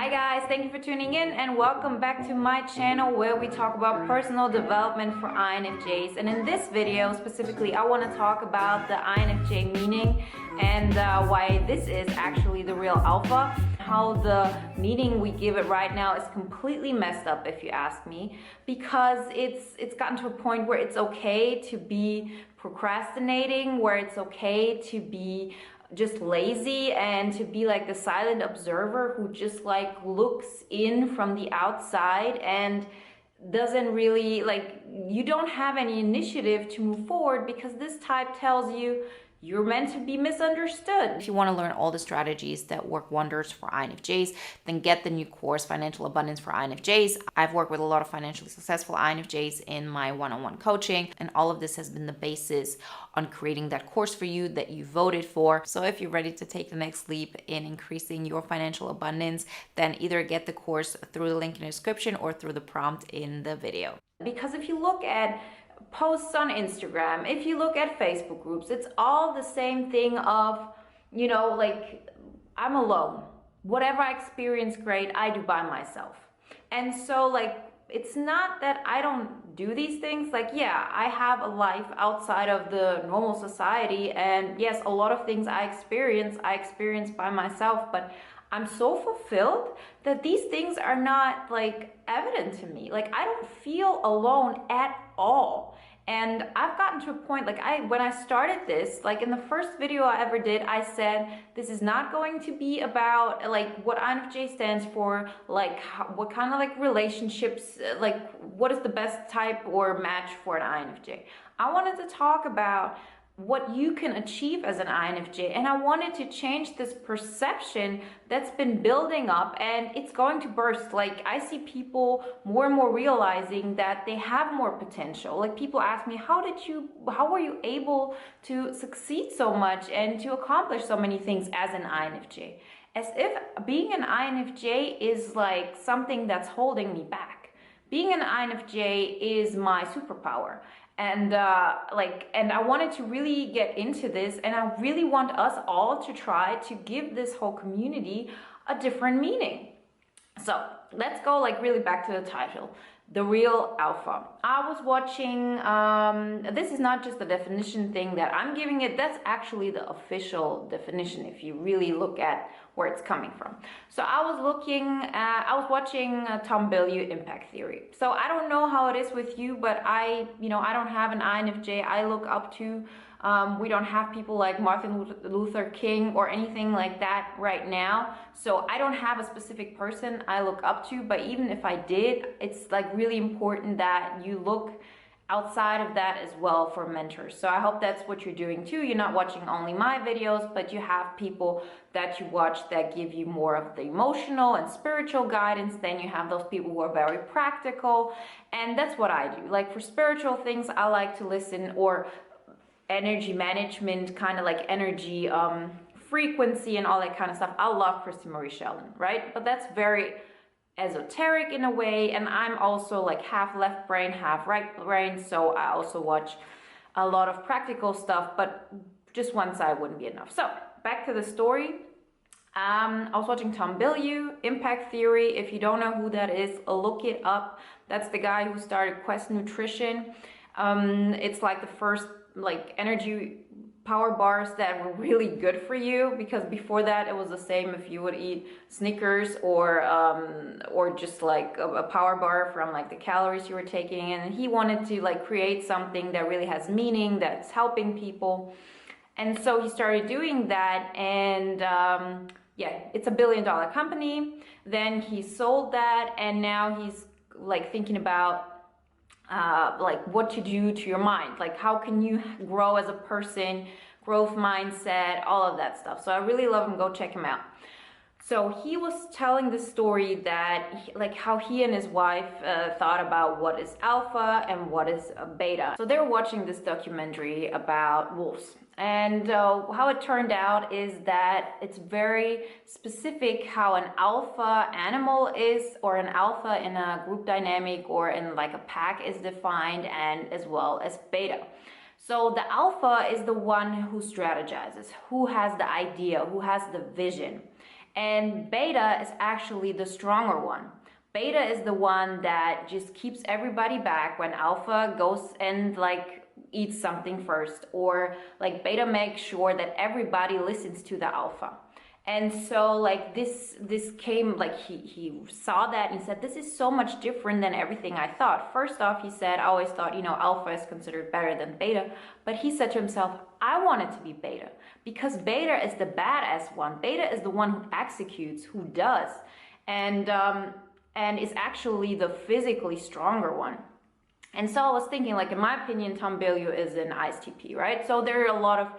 Hi guys, thank you for tuning in and welcome back to my channel where we talk about personal development for INFJs. And in this video specifically, I want to talk about the INFJ meaning and why this is actually the real alpha. How the meaning we give it right now is completely messed up, if you ask me, because it's gotten to a point where it's okay to be procrastinating, where it's okay to be just lazy and to be like the silent observer who just like looks in from the outside and doesn't really like, you don't have any initiative to move forward because this type tells you you're meant to be misunderstood. If you want to learn all the strategies that work wonders for INFJs, then get the new course, Financial Abundance for INFJs. I've worked with a lot of financially successful INFJs in my one-on-one coaching, and all of this has been the basis on creating that course for you that you voted for. So if you're ready to take the next leap in increasing your financial abundance, then either get the course through the link in the description or through the prompt in the video. Because if you look at posts on Instagram, if you look at Facebook groups, it's all the same thing of, you know, like, I'm alone. Whatever I experience, great, I do by myself. And so, like, it's not that I don't do these things. Like, yeah, I have a life outside of the normal society. And yes, a lot of things I experience by myself, but I'm so fulfilled that these things are not like evident to me. Like, I don't feel alone at all. And I've gotten to a point, like when I started this, like in the first video I ever did, I said, this is not going to be about like what INFJ stands for, like what kind of like relationships, like what is the best type or match for an INFJ. I wanted to talk about what you can achieve as an INFJ, and I wanted to change this perception that's been building up, and it's going to burst. Like, I see people more and more realizing that they have more potential. Like, people ask me, how were you able to succeed so much and to accomplish so many things as an INFJ? As if being an INFJ is like something that's holding me back. Being an INFJ is my superpower. And and I wanted to really get into this, and I really want us all to try to give this whole community a different meaning. So let's go like really back to the title, the real alpha. I was watching, this is not just the definition thing that I'm giving it, that's actually the official definition if you really look at where it's coming from. So I was watching Tom Bilyeu Impact Theory. So I don't know how it is with you, but I don't have an INFJ I look up to. We don't have people like Martin Luther King or anything like that right now. So I don't have a specific person I look up to, but even if I did, it's like really important that you look outside of that as well for mentors. So I hope that's what you're doing too. You're not watching only my videos, but you have people that you watch that give you more of the emotional and spiritual guidance. Then you have those people who are very practical. And that's what I do. Like for spiritual things, I like to listen, or energy management, kind of like energy frequency and all that kind of stuff. I love Christy Marie Sheldon, right? But that's very esoteric in a way, and I'm also like half left brain, half right brain, so I also watch a lot of practical stuff, but just one side wouldn't be enough. So back to the story. I was watching Tom Bilyeu, Impact Theory. If you don't know who that is, look it up. That's the guy who started Quest Nutrition. It's like the first like energy power bars that were really good for you, because before that it was the same if you would eat Snickers or just like a power bar from like the calories you were taking. And he wanted to like create something that really has meaning, that's helping people. And so he started doing that, and yeah, it's $1 billion company. Then he sold that, and now he's like thinking about like what to do to your mind, like how can you grow as a person, growth mindset, all of that stuff. So I really love him. Go check him out. So he was telling the story that like how he and his wife thought about what is alpha and what is beta. So they were watching this documentary about wolves. And how it turned out is that it's very specific how an alpha animal is, or an alpha in a group dynamic or in like a pack is defined, and as well as beta. So the alpha is the one who strategizes, who has the idea, who has the vision. And beta is actually the stronger one. Beta is the one that just keeps everybody back when alpha goes and like eats something first, or like beta makes sure that everybody listens to the alpha. And so like this came, like he saw that and he said, this is so much different than everything I thought. First off, he said, I always thought, you know, alpha is considered better than beta. But he said to himself, I want it to be beta, because beta is the badass one. Beta is the one who executes, who does, and is actually the physically stronger one. And so I was thinking, like, in my opinion, Tom Bilyeu is an ISTP, right? So there are a lot of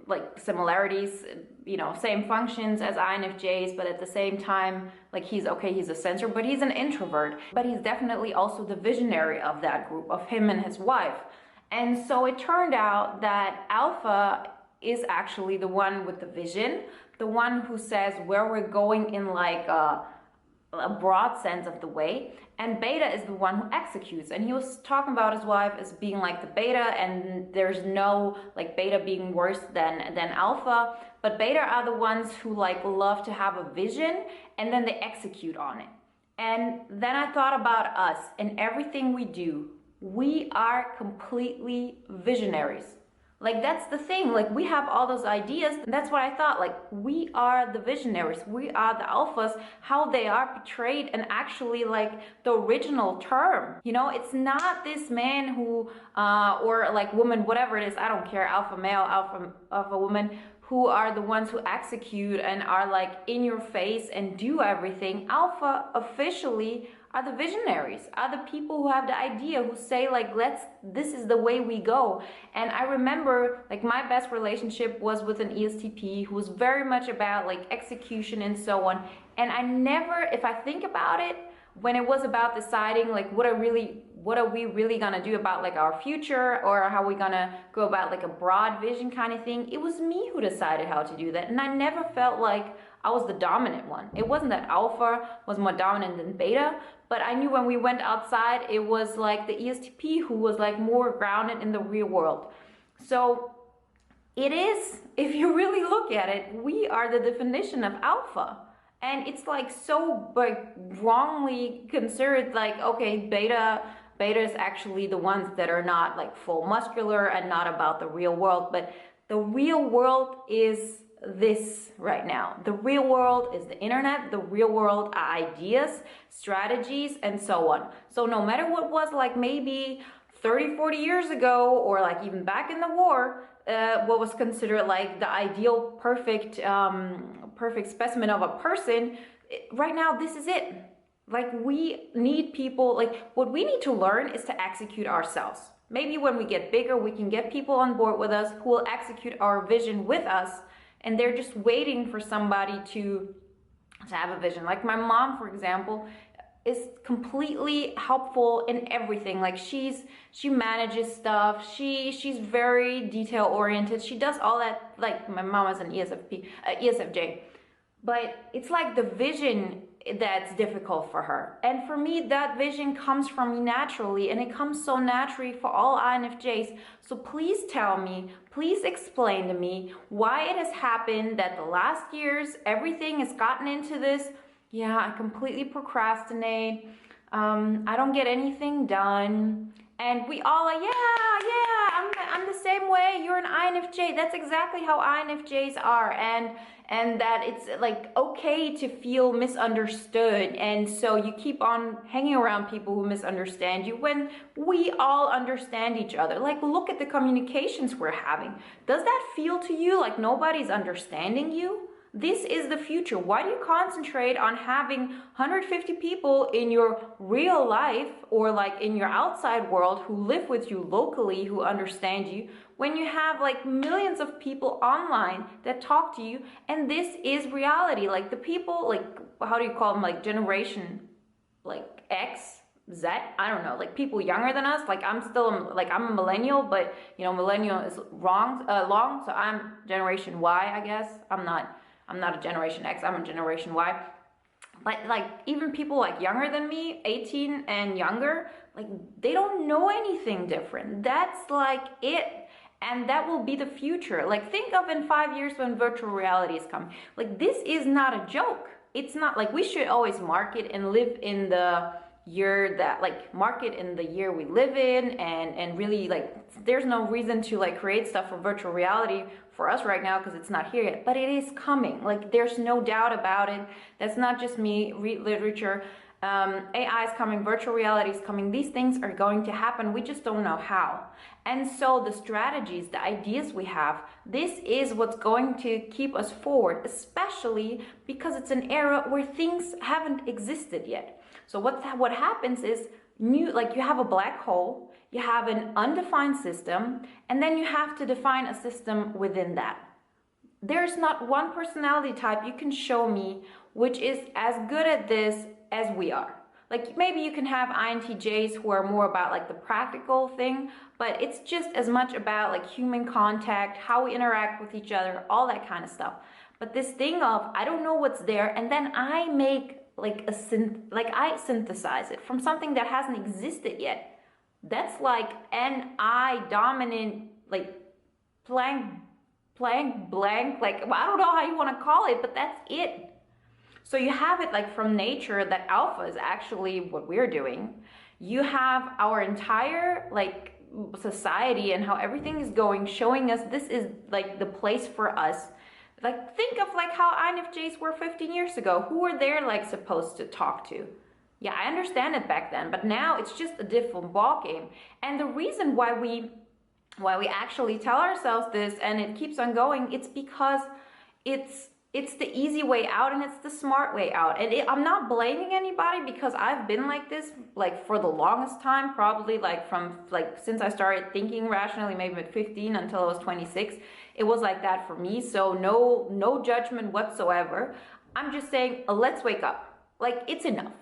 like similarities, you know, same functions as INFJs, but at the same time, like, he's a sensor, but he's an introvert, but he's definitely also the visionary of that group, of him and his wife. And so it turned out that alpha is actually the one with the vision, the one who says where we're going in like a broad sense of the way, and beta is the one who executes. And he was talking about his wife as being like the beta, and there's no like beta being worse than alpha, but beta are the ones who like love to have a vision and then they execute on it. And then I thought about us and everything we do. We are completely visionaries. Like, that's the thing, like, we have all those ideas. That's what I thought, like, we are the visionaries, we are the alphas, how they are portrayed, and actually like the original term, you know, it's not this man who or like woman, whatever it is, I don't care, alpha male, alpha woman, who are the ones who execute and are like in your face and do everything. Alpha officially are the visionaries, are the people who have the idea, who say like, this is the way we go. And I remember like my best relationship was with an ESTP who was very much about like execution and so on. And I never, if I think about it, when it was about deciding like what are we really gonna do about like our future, or how we gonna go about like a broad vision kind of thing, it was me who decided how to do that. And I never felt like I was the dominant one. It wasn't that alpha was more dominant than beta, but I knew when we went outside, it was like the ESTP who was like more grounded in the real world. So it is, if you really look at it, we are the definition of alpha. And it's like so like wrongly considered, like, okay, beta is actually the ones that are not like full muscular and not about the real world. But the real world is this right now. The real world is the internet. The real world are ideas, strategies, and so on. So no matter what was like maybe 30-40 years ago, or like even back in the war, what was considered like the ideal perfect specimen of a person, right now this is it. Like, we need people, like what we need to learn is to execute ourselves. Maybe when we get bigger, we can get people on board with us who will execute our vision with us, and they're just waiting for somebody to have a vision. Like my mom, for example, is completely helpful in everything. Like she manages stuff. She's very detail oriented. She does all that. Like my mom is an ESFJ, but it's like the vision that's difficult for her. And for me, that vision comes from me naturally, and it comes so naturally for all INFJs. So please tell me, please explain to me why it has happened that the last years, everything has gotten into this, yeah, I completely procrastinate, I don't get anything done. And we all are, I'm the same way, you're an INFJ. That's exactly how INFJs are. And that it's like okay to feel misunderstood. And so you keep on hanging around people who misunderstand you when we all understand each other. Like, look at the communications we're having. Does that feel to you like nobody's understanding you? This is the future. Why do you concentrate on having 150 people in your real life or like in your outside world who live with you locally, who understand you, when you have like millions of people online that talk to you? And this is reality. Like the people, like, how do you call them? Like generation, like X, Z, I don't know, like people younger than us. Like I'm a millennial, but you know, millennial is long, so I'm generation Y, I guess. I'm not a generation X, I'm a generation Y. But like even people like younger than me, 18 and younger, like they don't know anything different. That's like it. And that will be the future. Like, think of in 5 years when virtual reality is coming. Like, this is not a joke. It's not like we should always market and live in the year that, like, market in the year we live in, and really, like, there's no reason to like create stuff for virtual reality for us right now because it's not here yet, but it is coming. Like, there's no doubt about it. That's not just me. Read literature. AI is coming, virtual reality is coming. These things are going to happen. We just don't know how. And so the strategies, the ideas we have, this is what's going to keep us forward, especially because it's an era where things haven't existed yet. So what happens is, like, you have a black hole, you have an undefined system, and then you have to define a system within that. There's not one personality type you can show me which is as good at this as we are. Like, maybe you can have INTJs who are more about like the practical thing, but it's just as much about like human contact, how we interact with each other, all that kind of stuff. But this thing of, I don't know what's there, and then I make like I synthesize it from something that hasn't existed yet. That's like an I dominant, like blank, like, I don't know how you want to call it, but that's it. So you have it like from nature, that alpha is actually what we're doing. You have our entire like society and how everything is going, showing us this is like the place for us. Like, think of like how INFJs were 15 years ago. Who were they like supposed to talk to? Yeah, I understand it back then, but now it's just a different ball game. And the reason why we actually tell ourselves this and it keeps on going, it's because it's the easy way out and it's the smart way out. And I'm not blaming anybody, because I've been like this like for the longest time, probably like from like since I started thinking rationally, maybe at 15 until I was 26. It was like that for me. So no judgment whatsoever. I'm just saying, let's wake up. Like, it's enough.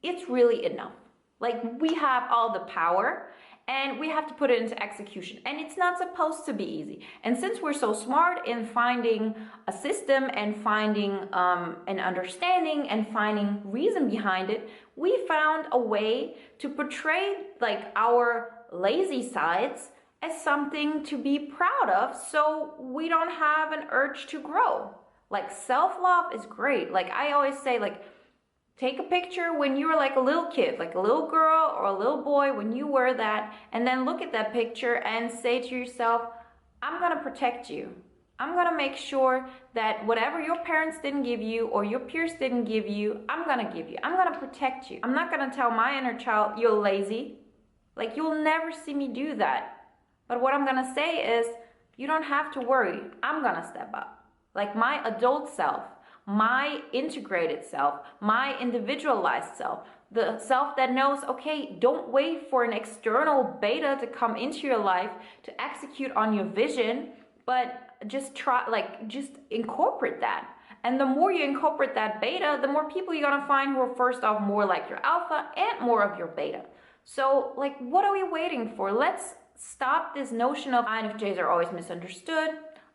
It's really enough. Like, we have all the power and we have to put it into execution. And it's not supposed to be easy. And since we're so smart in finding a system and finding an understanding and finding reason behind it, we found a way to portray like our lazy sides as something to be proud of, so we don't have an urge to grow. Like, self-love is great. Like, I always say, like, take a picture when you were like a little kid, like a little girl or a little boy when you were that, and then look at that picture and say to yourself, I'm gonna protect you. I'm gonna make sure that whatever your parents didn't give you or your peers didn't give you, I'm gonna give you. I'm gonna protect you. I'm not gonna tell my inner child, you're lazy. Like, you'll never see me do that. But what I'm gonna say is, you don't have to worry. I'm gonna step up. Like, my adult self, my integrated self, my individualized self, the self that knows, okay, don't wait for an external beta to come into your life to execute on your vision, but just incorporate that. And the more you incorporate that beta, the more people you're gonna find who are first off more like your alpha and more of your beta. So, like, what are we waiting for? Let's stop this notion of INFJs are always misunderstood.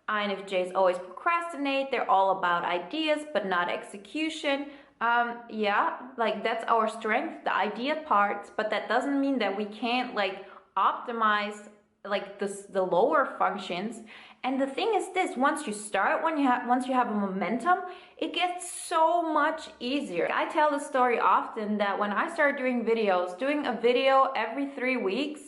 INFJs always procrastinate. They're all about ideas, but not execution. Yeah, like, that's our strength, the idea parts, but that doesn't mean that we can't like optimize like the lower functions. And the thing is this, once you start, once you have a momentum, it gets so much easier. I tell the story often that when I started doing videos, doing a video every 3 weeks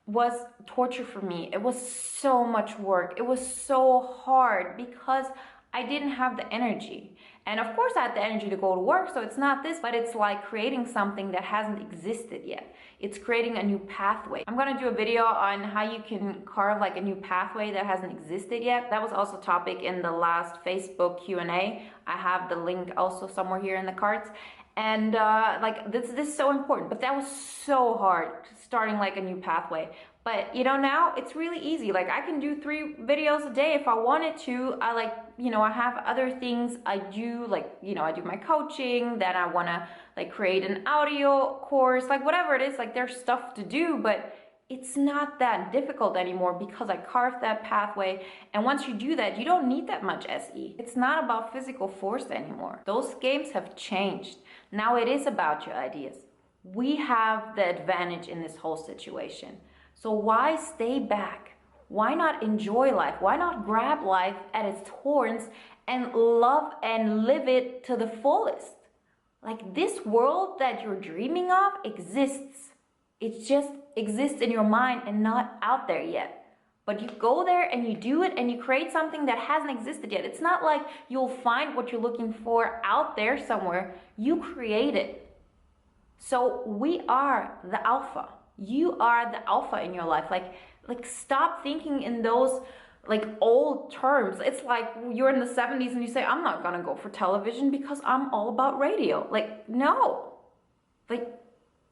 was torture for me. It was so much work. It was so hard because I didn't have the energy. And of course I had the energy to go to work, so it's not this, but it's like creating something that hasn't existed yet. It's creating a new pathway. I'm gonna do a video on how you can carve like a new pathway that hasn't existed yet. That was also a topic in the last Facebook Q&A. I have the link also somewhere here in the cards. And like this is so important, but that was so hard, starting like a new pathway. But you know, now it's really easy. Like, I can do 3 videos a day if I wanted to. I like, you know, I have other things I do, like, you know, I do my coaching, then I want to like create an audio course, like whatever it is, like there's stuff to do, but it's not that difficult anymore because I carved that pathway. And once you do that, you don't need that much SE. It's not about physical force anymore. Those games have changed. Now it is about your ideas. We have the advantage in this whole situation. So why stay back? why not enjoy life? Why not grab life at its horns and love and live it to the fullest? Like, this world that you're dreaming of exists. It just exists in your mind and not out there yet. But you go there and you do it and you create something that hasn't existed yet. It's not like you'll find what you're looking for out there somewhere. You create it. So we are the alpha. You are the alpha in your life. Like stop thinking in those like old terms. It's like you're in the 70s and you say, I'm not gonna go for television because I'm all about radio. Like, no. Like,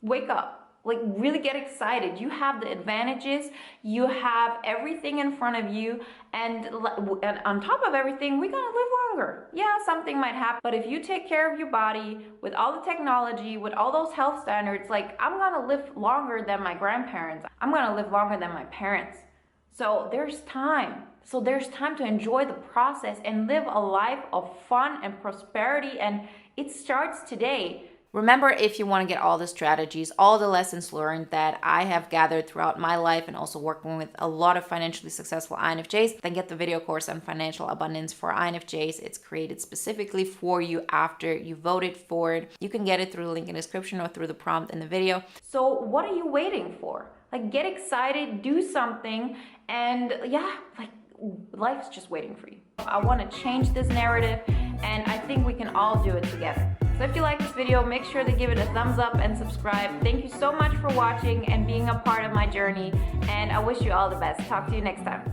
wake up. Like, really get excited. You have the advantages. You have everything in front of you. And on top of everything, we're gonna live longer. Yeah, something might happen. But if you take care of your body with all the technology, with all those health standards, like, I'm gonna live longer than my grandparents. I'm gonna live longer than my parents. So there's time. So there's time to enjoy the process and live a life of fun and prosperity. And it starts today. Remember, if you want to get all the strategies, all the lessons learned that I have gathered throughout my life and also working with a lot of financially successful INFJs, then get the video course on financial abundance for INFJs. It's created specifically for you after you voted for it. You can get it through the link in the description or through the prompt in the video. So what are you waiting for? Like, get excited, do something, and yeah, like, life's just waiting for you. I want to change this narrative, and I think we can all do it together. So if you like this video, make sure to give it a thumbs up and subscribe. Thank you so much for watching and being a part of my journey, and I wish you all the best. Talk to you next time.